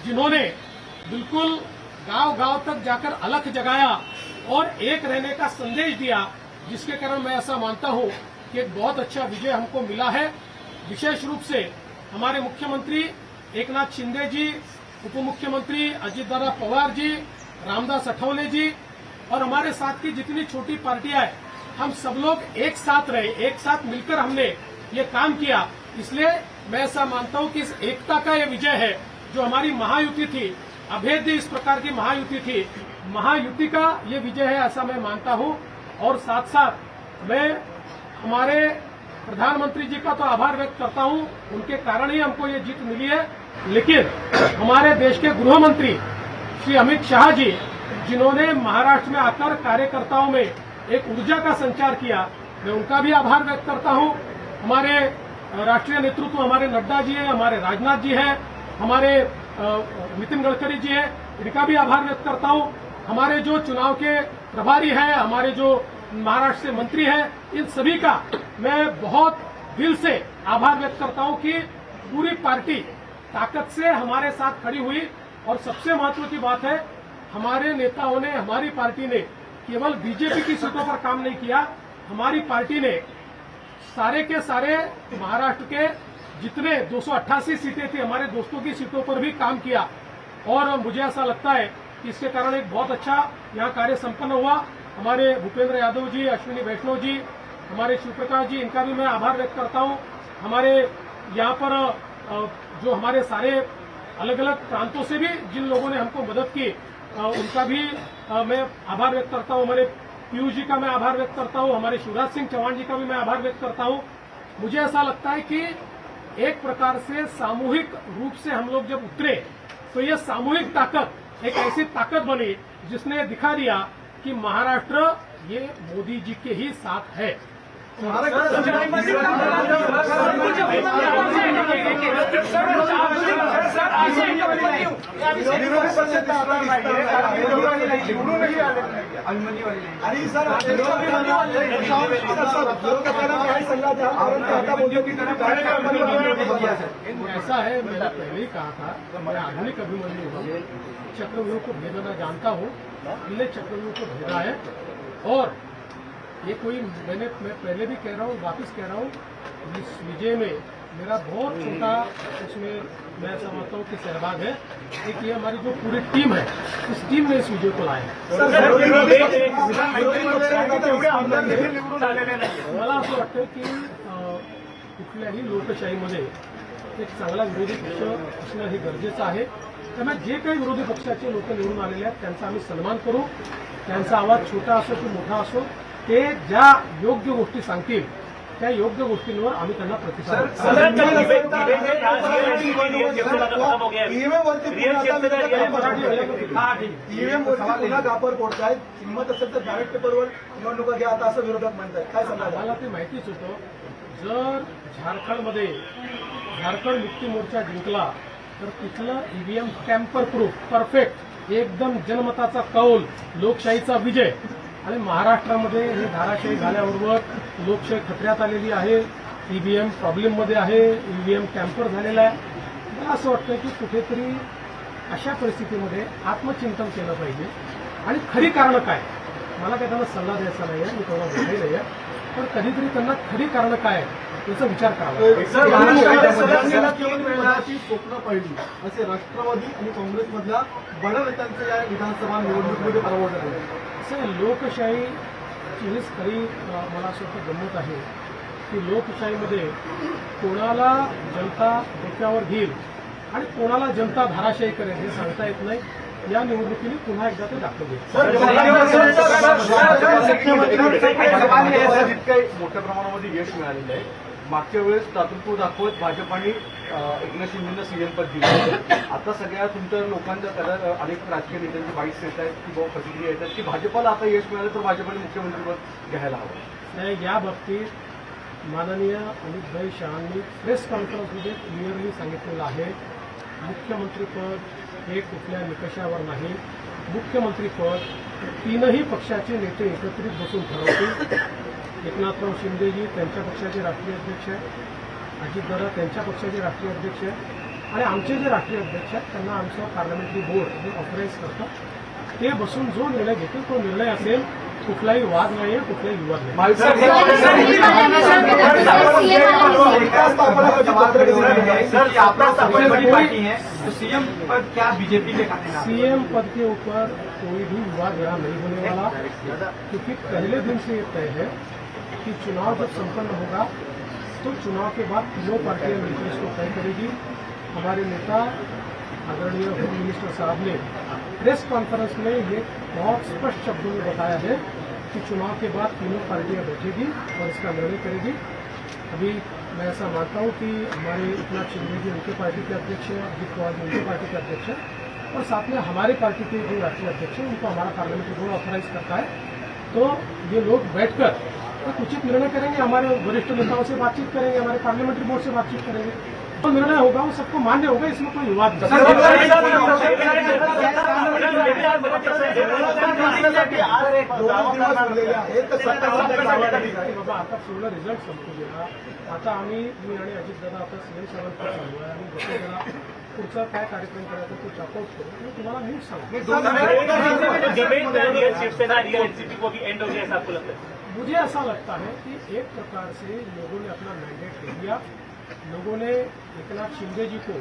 जिन्होंने बिल्कुल गांव गांव तक जाकर अलख जगाया और एक रहने का संदेश दिया, जिसके कारण मैं ऐसा मानता हूं कि एक बहुत अच्छा विजय हमको मिला है। विशेष रूप से हमारे मुख्यमंत्री एकनाथ शिंदे जी, उप मुख्यमंत्री अजितदादा पवार जी, रामदास अठवले जी और हमारे साथ की जितनी छोटी पार्टियां हैं, हम सब लोग एक साथ रहे, एक साथ मिलकर हमने ये काम किया। इसलिए मैं ऐसा मानता हूं कि इस एकता का ये विजय है। जो हमारी महायुति थी, अभेद्य इस प्रकार की महायुति थी, महायुति का ये विजय है, ऐसा मैं मानता हूं। और साथ साथ मैं हमारे प्रधानमंत्री जी का तो आभार व्यक्त करता हूं, उनके कारण ही हमको ये जीत मिली है। लेकिन हमारे देश के गृह मंत्री श्री अमित शाह जी, जिन्होंने महाराष्ट्र में आकर कार्यकर्ताओं में एक ऊर्जा का संचार किया, मैं उनका भी आभार व्यक्त करता हूं। हमारे राष्ट्रीय नेतृत्व हमारे नड्डा जी हैं, हमारे राजनाथ जी हैं, हमारे नितिन गडकरी जी हैं, इनका भी आभार व्यक्त करता हूं। हमारे जो चुनाव के प्रभारी हैं, हमारे जो महाराष्ट्र से मंत्री हैं, इन सभी का मैं बहुत दिल से आभार व्यक्त करता हूं कि पूरी पार्टी ताकत से हमारे साथ खड़ी हुई। और सबसे महत्व की बात है, हमारे नेताओं ने, हमारी पार्टी ने केवल बीजेपी की सीटों पर काम नहीं किया, हमारी पार्टी ने सारे के सारे महाराष्ट्र के जितने 288 सीटें थी, हमारे दोस्तों की सीटों पर भी काम किया। और मुझे ऐसा लगता है कि इसके कारण एक बहुत अच्छा यहाँ कार्य संपन्न हुआ। हमारे भूपेंद्र यादव जी, अश्विनी वैष्णव जी, हमारे शिवप्रकाश जी, इनका भी मैं आभार व्यक्त करता हूँ। हमारे यहाँ पर जो हमारे सारे अलग अलग प्रांतों से भी जिन लोगों ने हमको मदद की, उनका भी मैं आभार व्यक्त करता हूँ। हमारे पीयूष जी का मैं आभार व्यक्त करता हूँ, हमारे शिवराज सिंह चौहान जी का भी मैं आभार व्यक्त करता हूँ। मुझे ऐसा लगता है कि एक प्रकार से सामूहिक रूप से हम लोग जब उतरे, तो ये सामूहिक ताकत एक ऐसी ताकत बनी जिसने दिखा दिया कि महाराष्ट्र ये मोदी जी के ही साथ है। ऐसा है, मैंने पहले ही कहा था, मैं आधुनिक अभिमन्यु हूँ, चक्रव्यूह को भेदना जानता हूँ, मैंने चक्रव्यूह को भेदा है। और ये कोई मैं पहले भी कह रहा हूँ, वापस कह रहा हूँ, इस विजय में मेरा बहुत छोटा उसमें मैं समझता हूँ कि सहभाग है। एक ये हमारी जो पूरी टीम है, इस टीम ने इस विजय को लाया है। मला असं वाटतं की कुठल्याही लोकशाहीमध्ये एक चांगला विरोधी पक्ष असणं हे गरजेचं आहे। त्यामुळे जे काही विरोधी पक्षाचे लोक निवडून आलेले आहेत त्यांचा आम्ही सन्मान करू। त्यांचा आवाज छोटा असो की मोठा असो, ते ज्या योग्य गोष्टी सांगतील त्या योग्य गोष्टींवर आम्ही त्यांना प्रतिसाद हिंमत असेल तर बॅलेट पेपरवर निवडणुका घ्या आता असं विरोधक म्हणतात, काय सांगा? मला ते माहितीच होतं, जर झारखंडमध्ये झारखंड मुक्ती मोर्चा जिंकला तर तिथलं ईव्हीएम टॅम्पर प्रूफ परफेक्ट एकदम जनमताचा कौल, लोकशाहीचा विजय। आणि महाराष्ट्रामध्ये हे धाराशाही झाल्याबरोबर लोकशाही खतऱ्यात आलेली आहे, ईव्हीएम प्रॉब्लेममध्ये आहे, ईव्हीएम टॅम्पर झालेला आहे। मला असं वाटतं की कुठेतरी अशा परिस्थितीमध्ये आत्मचिंतन केलं पाहिजे आणि खरी कारणं काय, मला काय त्यांना सल्ला द्यायचा नाही आहे, मी तेवढा मोठाही नाही आहे, पण कधीतरी त्यांना खरी कारणं काय याचा विचार करावा। स्वप्न पाहिली असे राष्ट्रवादी आणि काँग्रेसमधल्या बड्या नेत्यांचं या विधानसभा निवडणुकीमध्ये पराभव झाला। असं लोकशाहीची हीच खरी मला असं वाटतं गंमत आहे की लोकशाहीमध्ये कोणाला जनता डोक्यावर घेईल आणि कोणाला जनता धाराशाही करेल हे सांगता येत नाही। या निवडणुकीने पुन्हा एकदा ते दाखवले। मोठ्या प्रमाणामध्ये यश मिळालेलं आहे। मागच्या वेळेस दातृत्व दाखवत भाजपाने एकनाथ शिंदेंना सीएम पद दिलं। आता सगळ्या तुमच्या लोकांच्या अनेक राजकीय नेत्यांची बाईट्स येत आहेत की बाबा प्रतिक्रिया येतात की भाजपाला आता यश मिळालं तर भाजपाने मुख्यमंत्रीपद घ्यायला हवं। नाही, या बाबतीत माननीय अमित शहांनी प्रेस कॉन्फरन्समध्ये क्लिअरली सांगितलेलं आहे, मुख्यमंत्रीपद हे कुठल्या निकषावर नाही, मुख्यमंत्रीपद तीनही पक्षाचे नेते एकत्रित बसून ठरवतील। एकनाथराव शिंदेजी त्यांच्या पक्षाचे राष्ट्रीय अध्यक्ष आहेत, अजितदादा त्यांच्या पक्षाचे राष्ट्रीय अध्यक्ष आहेत आणि आमचे जे राष्ट्रीय अध्यक्ष आहेत त्यांना आमचं पार्लमेंटरी बोर्ड हे ऑथराईज करतं. ते बसून जो निर्णय घेतील तो निर्णय असेल. कुठलाही वाद नाही, कुठलाही विवाद नाही. सीएम पद क्या बीजेपी के सीएम पद के ऊपर कोई भी विवाद यहाँ नहीं होने वाला, क्योंकि पहले दिन से ये तय है कि चुनाव जब संपन्न होगा तो चुनाव के बाद तीनों पार्टियां मिलकर इसको तय करेगी. हमारे नेता आदरणीय होम मिनिस्टर साहब ने प्रेस कॉन्फ्रेंस में ये बहुत स्पष्ट शब्दों में बताया है कि चुनाव के बाद तीनों पार्टियां बैठेगी और इसका निर्णय करेगी. अभी मैं ऐसा मानता हूं कि हमारे एकनाथ शिंदे जी उनके पार्टी के अध्यक्ष हैं, अजित पवार जी उनके पार्टी के अध्यक्ष हैं, और साथ में हमारे पार्टी के जो राष्ट्रीय अध्यक्ष हैं उनको हमारा पार्लियामेंट्री बोर्ड ऑथराइज करता है. तो ये लोग बैठकर एक उचित निर्णय करेंगे. हमारे वरिष्ठ नेताओं से बातचीत करेंगे, हमारे पार्लियामेंट्री बोर्ड से बातचीत करेंगे. जो निर्णय होगा वो सबको मान्य होगा, इसमें कोई विवाद नहीं. बाबा आता पूर्ण रिझल्ट संपू गेला. आता मी आणि अजितदादा आता सीएम साहेबांकडे चालू आहे आणि जसं त्याला पुढचा काय कार्यक्रम करायचा तो चॉकआउट करू मी तुम्हाला न्यूज सांगतो. मुझे ऐसा लगता है कि एक प्रकार से लोगों ने अपना मैंडेट ले लिया. लोगों ने एकनाथ शिंदे जी को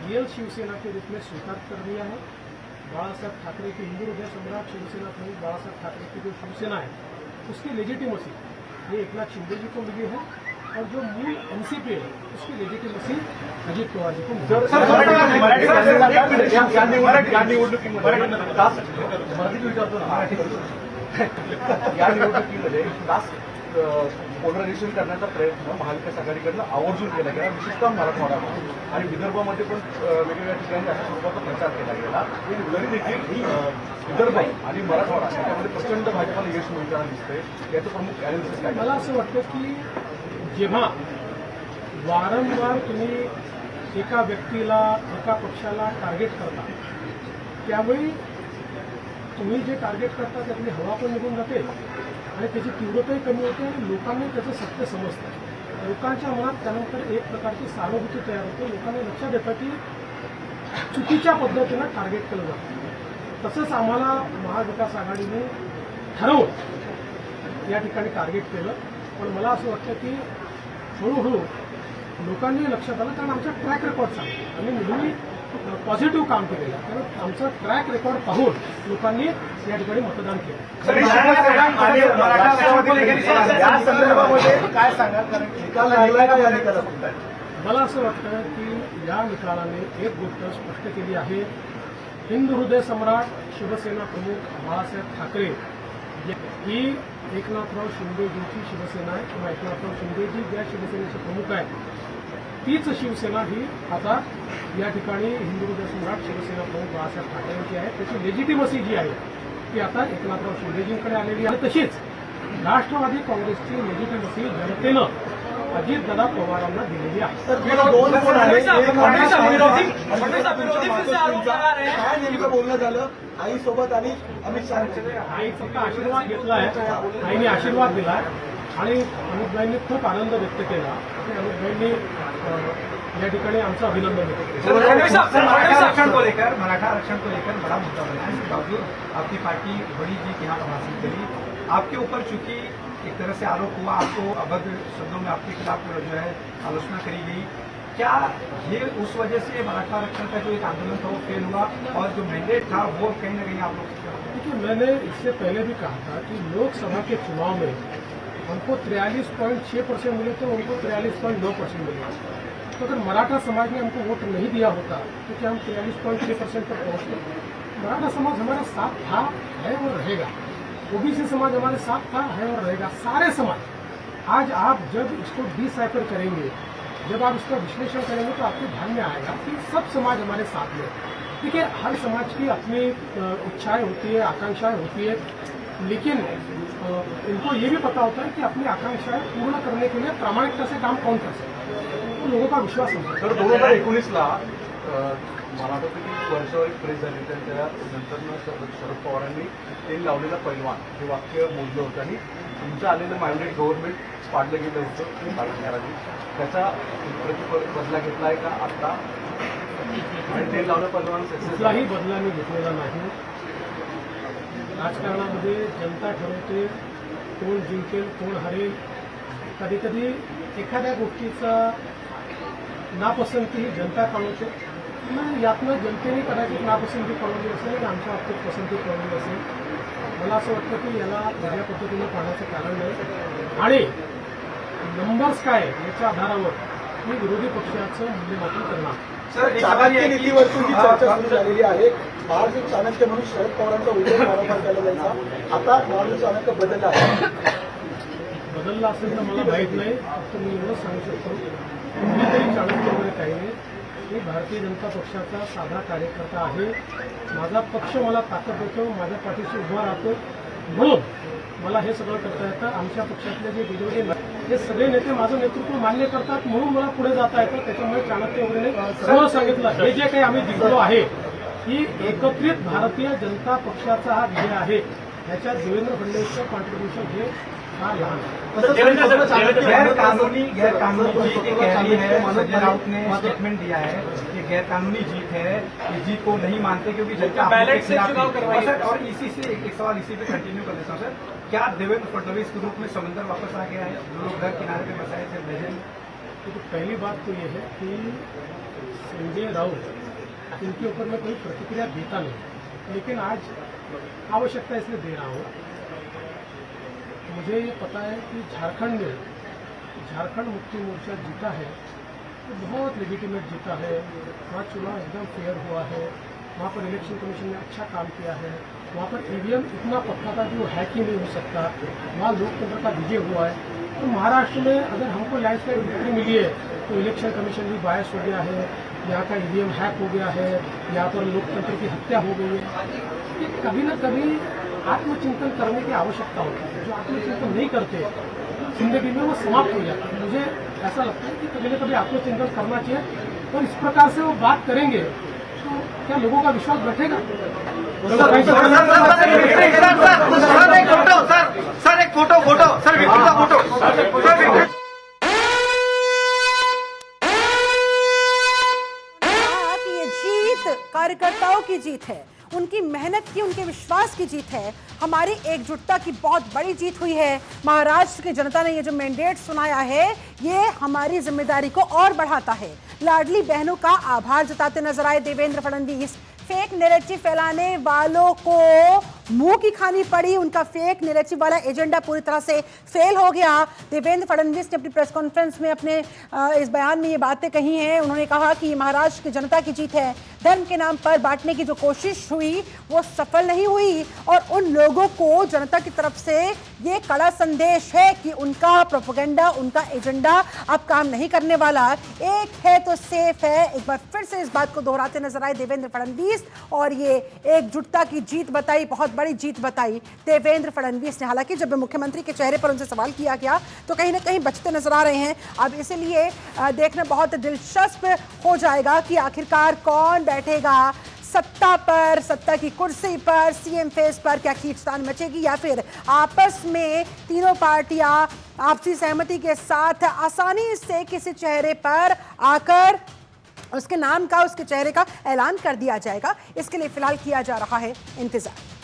रियल शिवसेना के रूप में स्वीकार कर लिया है. बाला साहब ठाकरे की हिंदू हृदय सम्राट शिवसेना प्रमुख बाला साहब ठाकरे की जो शिवसेना है उसकी लेजिटिमेसी ये एकनाथ शिंदे जी को मिली है, और जो मूल एनसीपी है उसकी लेजिटिमेसी अजित पवार जी को मिली या निवडणुकीमध्ये जास्त पोलरायझेशन करण्याचा प्रयत्न महाविकास आघाडीकडनं आवर्जून केला गेला, विशेषतः मराठवाड्यामध्ये आणि विदर्भामध्ये पण वेगवेगळ्या ठिकाणी अशा स्वरूपाचा प्रचार केला गेला. तरी देखील विदर्भ आणि मराठवाडा याच्यामध्ये प्रचंड भाजपाला यश मिळताना दिसतंय. याचं प्रमुख अॅनालिसिस काय? मला असं वाटतं की जेव्हा वारंवार तुम्ही एका व्यक्तीला एका पक्षाला टार्गेट करता त्यावेळी तुम्ही जे टार्गेट करता त्यातली हवा पण निघून जाते आणि त्याची तीव्रताही कमी होते आणि लोकांनी त्याचं सत्य समजतं. लोकांच्या मनात त्यानंतर एक प्रकारची सहानुभूती तयार होते. लोकांना लक्षात येतं की चुकीच्या पद्धतीनं टार्गेट केलं जातं. तसंच आम्हाला महाविकास आघाडीने ठरवून या ठिकाणी टार्गेट केलं. पण मला असं वाटतं की हळूहळू लोकांनी लक्षात आलं, कारण आमचा ट्रॅक रेकॉर्ड सांगतो. आम्ही नेहमी पॉझिटिव्ह काम केलेलं आहे, कारण आमचं ट्रॅक रेकॉर्ड पाहून लोकांनी या ठिकाणी मतदान केलं. काय सांगाल, कारण निकाल लागला का या निकालात? मला असं वाटतं की या निकालाने एक गोष्ट स्पष्ट केली आहे. हिंदू हृदय सम्राट शिवसेना प्रमुख बाळासाहेब ठाकरे ही एकनाथराव शिंदेजींची शिवसेना आहे, किंवा एकनाथराव शिंदेजी ज्या शिवसेनेचे प्रमुख आहेत तीच शिवसेना ही आता या ठिकाणी हिंदू हृदय सम्राट शिवसेना प्रमुख बाळासाहेब ठाकरेंची आहे. त्याची लेजिटिमसी जी आहे ती आता एकनाथराव शिंदेजींकडे आलेली आहे. तशीच राष्ट्रवादी काँग्रेसची लेजिटिमसी जनतेनं अजितदादा पवारांना दिलेली आहे. काय नेमकं बोलणं झालं आईसोबत आणि अमित शहा? आईचा आशीर्वाद घेतला आहे, आईने आशीर्वाद दिला आणि अमितभाईंनी खूप आनंद व्यक्त केला आणि अमितभाईंनी या ठिकाणी आमचं अभिनंदन व्यक्त केलं. मराठा आरक्षण को लेकर बड़ा मुद्दा बना है. इसके बावजूद आपकी पार्टी बड़ी जीत यहाँ पर हासिल करी. आपके ऊपर चूंकि एक तरह से आरोप हुआ, आपको अभद्र शब्दों में आपके खिलाफ जो है आलोचना करी गई, क्या ये उस वजह से मराठा आरक्षण का जो एक आंदोलन था वो फेल हुआ और जो मैंडेट था वो कहीं न कहीं आप लोग? देखिए, मैंने इससे पहले भी कहा था कि लोकसभा के चुनाव में हमको 43.6% मिले थे, उनको 43.9% मिले. तो अगर मराठा समाज ने हमको वोट नहीं दिया होता तो क्या हम 43.6% पर पहुंचते? मराठा समाज हमारे साथ था, है और रहेगा. ओबीसी समाज हमारे साथ था, है और रहेगा. सारे समाज. आज आप जब इसको डिसाइफर करेंगे, जब आप इसका विश्लेषण करेंगे तो आपके ध्यान में आएगा कि सब समाज हमारे साथ में. देखिए, हर समाज की अपनी इच्छाएं होती है, आकांक्षाएं होती है, लेकिन इनको ये भी पता होता है कि अपनी आकांक्षाएं पूर्ण करने के लिए प्रामाणिकता से काम कौन कर सकता है. तो लोगों का विश्वास होता है. तर 2019ला मला वाटतं की वर्षावर एक प्रेस झाली, तर त्यानंतर शरद पवारांनी त्यांनी लावलेला पैलवान हे वाक्य मोजलं होतं आणि तुमचं आलेलं माइंडेड गव्हर्नमेंट पाडलं गेलं होतं. त्याचा प्रतिबदला घेतला आहे का आता आणि ते लावणं परवाना सक्सेस कुठलाही बदला मी घेतलेला नाही. राजकारणामध्ये जनता ठरवते कोण जिंकेल कोण हरेल. कधी कधी एखाद्या गोष्टीचा नापसंती ही जनता कळवते. मग यातनं जनतेने कदाचित नापसंती कळवली असेल आणि आमच्या बाबतीत पसंती कळवली असेल. मला असं वाटतं की याला वेगळ्या पद्धतीने पाहण्याचं कारण नाही. आणि नंबर्स काय याच्या आधारावर मी विरोधी पक्षाचं मूल्यमापन करणार. सर चाणक्य नीतीवरतून जी चर्चा सुरू झालेली आहे. महाराष्ट्र चाणक्य म्हणून शरद पवारांचा उल्लेख वारंवार केला जायचा. आता महाराष्ट्र चाणक्य बदलला आहे. बदलला असेल तर मला माहीत नाही. फक्त मी एवढंच सांगू शकतो मी तरी चाणक्य वगैरे काही नाही. मी भारतीय जनता पक्षाचा साधा कार्यकर्ता आहे. माझा पक्ष मला ताकद देतो, माझ्या पाठीशी उभा राहतो. म्हणून मला हे सगळं करता येतं. आमच्या पक्षातले जे विरोधी हे सगळे नेते माझं नेतृत्व मान्य करतात म्हणून मला पुढे जाता येतं. त्याच्यामुळे चाणक्य वगैरे नाही. सर्व सांगितलं हे जे काही आम्ही जिंकलो आहे ही एकत्रित भारतीय जनता पक्षाचा हा विजय आहे. ह्याच्यात देवेंद्र फडणवीसचं कॉन्ट्रीब्युशन हे फार लहान आहे. गैरकानूनी जीत एक कह रही है. संजय राउत ने स्टेटमेंट दिया है कि गैरकानूनी जीत है. ये जीत को नहीं मानते क्योंकि जनता के खिलाफ है. सर और इसी से एक सवाल इसी पे कंटिन्यू कर देता हूँ सर. क्या देवेंद्र फडणवीस के रूप में समंदर वापस आ गया है? जो लोग घर किनारे पे बसाए थे भेजन. तो पहली बात तो ये है कि संजय राउत इनके ऊपर मैं कोई प्रतिक्रिया देता नहीं, लेकिन आज आवश्यकता इसलिए दे रहा हूँ. मुझे ये पता है कि झारखंड मुक्ति मोर्चा जीता है तो बहुत लेजिटिमेट जीता है. वहाँ चुनाव एकदम फेयर हुआ है. वहाँ पर इलेक्शन कमीशन ने अच्छा काम किया है. वहाँ पर ईवीएम इतना पक्का था कि वो हैक ही नहीं हो सकता. वहाँ लोकतंत्र का विजय हुआ है. तो महाराष्ट्र में अगर हमको लैंडस्लाइड विक्ट्री मिली है तो इलेक्शन कमीशन भी बायस हो गया है. यहाँ का ईवीएम हैक हो गया है. यहाँ पर लोकतंत्र की हत्या हो गई है. कि कभी न कभी आत्मचिंतन करने की आवश्यकता होती है. जो आत्मचिंतन नहीं करते जिंदगी में वो समाप्त हो जाता है. मुझे ऐसा लगता है कि कभी न कभी आत्मचिंतन करना चाहिए और इस प्रकार से वो बात करेंगे तो क्या लोगों का विश्वास बैठेगा? सर एक फोटो सर विक्ट्री का फोटो. ये जीत कार्यकर्ताओं की जीत है. उनकी मेहनत की, उनके विश्वास की जीत है. हमारी एकजुटता की बहुत बड़ी जीत हुई है. महाराष्ट्र की जनता ने ये जो मैंडेट सुनाया है ये हमारी जिम्मेदारी को और बढ़ाता है. लाडली बहनों का आभार जताते नजर आए देवेंद्र फडणवीस. फेक नैरेटिव फैलाने वालों को मुंह की खानी पड़ी. उनका फेक नैरेटिव वाला एजेंडा पूरी तरह से फेल हो गया. देवेंद्र फडणवीस ने अपनी प्रेस कॉन्फ्रेंस में अपने इस बयान में ये बातें कही हैं. उन्होंने कहा कि ये महाराष्ट्र की जनता की जीत है. धर्म के नाम पर बांटने की जो कोशिश हुई वो सफल नहीं हुई और उन लोगों को जनता की तरफ से ये कड़ा संदेश है कि उनका प्रोपेगेंडा, उनका एजेंडा अब काम नहीं करने वाला. एक है तो सेफ है. एक बार फिर से इस बात को दोहराते नजर आए देवेंद्र फडणवीस और ये एकजुटता की जीत बताई, बहुत बड़ी जीत बताई देवेंद्र फडणवीस ने. हालांकि जब मुख्यमंत्री के चेहरे पर उनसे सवाल किया गया तो कहीं ना कहीं बचते नजर आ रहे हैं. अब इसलिए देखना बहुत दिलचस्प हो जाएगा कि आखिरकार कौन बैठेगा सत्ता पर, सत्ता की कुर्सी पर, सीएम फेस पर. क्या खींचतान मचेगी या फिर आपस में तीनों पार्टियां आपसी सहमति के साथ आसानी से किसी चेहरे पर आकर उसके नाम का, उसके चेहरे का ऐलान कर दिया जाएगा. इसके लिए फिलहाल किया जा रहा है इंतजार.